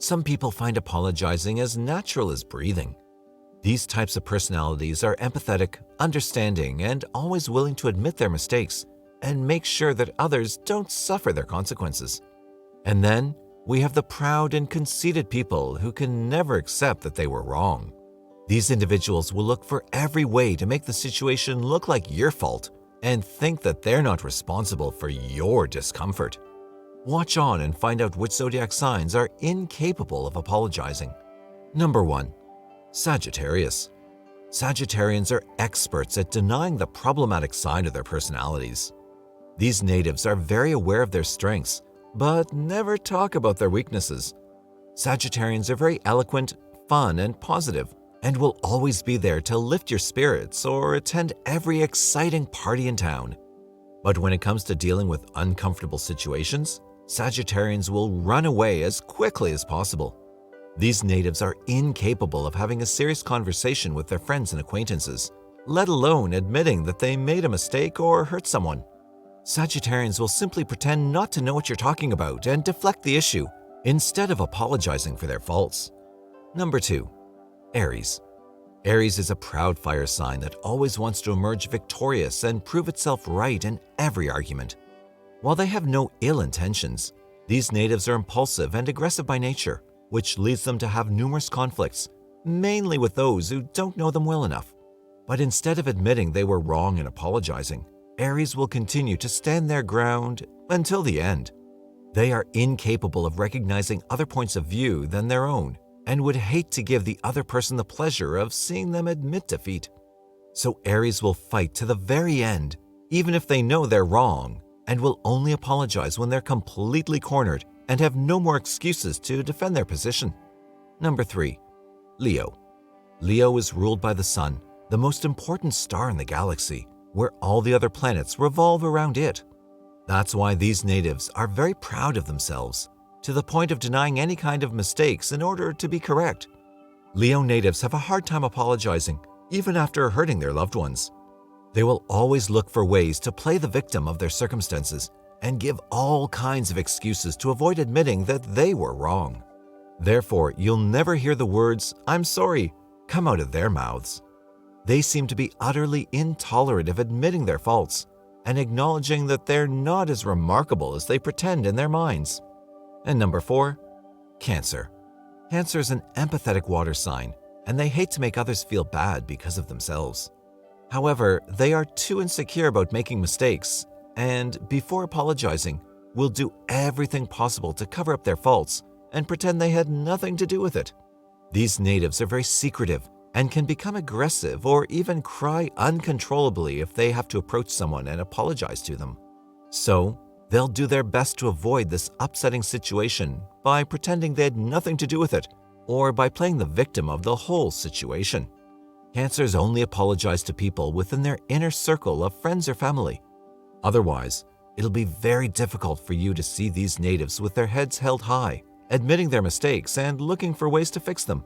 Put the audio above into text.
Some people find apologizing as natural as breathing. These types of personalities are empathetic, understanding, and always willing to admit their mistakes and make sure that others don't suffer their consequences. And then we have the proud and conceited people who can never accept that they were wrong. These individuals will look for every way to make the situation look like your fault and think that they're not responsible for your discomfort. Watch on and find out which zodiac signs are incapable of apologizing. Number 1. Sagittarius. Sagittarians are experts at denying the problematic side of their personalities. These natives are very aware of their strengths, but never talk about their weaknesses. Sagittarians are very eloquent, fun, and positive, and will always be there to lift your spirits or attend every exciting party in town. But when it comes to dealing with uncomfortable situations, Sagittarians will run away as quickly as possible. These natives are incapable of having a serious conversation with their friends and acquaintances, let alone admitting that they made a mistake or hurt someone. Sagittarians will simply pretend not to know what you're talking about and deflect the issue, instead of apologizing for their faults. Number 2. Aries. Aries is a proud fire sign that always wants to emerge victorious and prove itself right in every argument. While they have no ill intentions, these natives are impulsive and aggressive by nature, which leads them to have numerous conflicts, mainly with those who don't know them well enough. But instead of admitting they were wrong and apologizing, Aries will continue to stand their ground until the end. They are incapable of recognizing other points of view than their own and would hate to give the other person the pleasure of seeing them admit defeat. So Aries will fight to the very end, even if they know they're wrong, and will only apologize when they're completely cornered and have no more excuses to defend their position. Number 3. Leo. Leo is ruled by the Sun, the most important star in the galaxy, where all the other planets revolve around it. That's why these natives are very proud of themselves, to the point of denying any kind of mistakes in order to be correct. Leo natives have a hard time apologizing, even after hurting their loved ones. They will always look for ways to play the victim of their circumstances and give all kinds of excuses to avoid admitting that they were wrong. Therefore, you'll never hear the words, "I'm sorry," come out of their mouths. They seem to be utterly intolerant of admitting their faults and acknowledging that they're not as remarkable as they pretend in their minds. And number 4, Cancer. Cancer is an empathetic water sign, and they hate to make others feel bad because of themselves. However, they are too insecure about making mistakes, and before apologizing, will do everything possible to cover up their faults and pretend they had nothing to do with it. These natives are very secretive and can become aggressive or even cry uncontrollably if they have to approach someone and apologize to them. So, they'll do their best to avoid this upsetting situation by pretending they had nothing to do with it or by playing the victim of the whole situation. Cancers only apologize to people within their inner circle of friends or family. Otherwise, it'll be very difficult for you to see these natives with their heads held high, admitting their mistakes and looking for ways to fix them.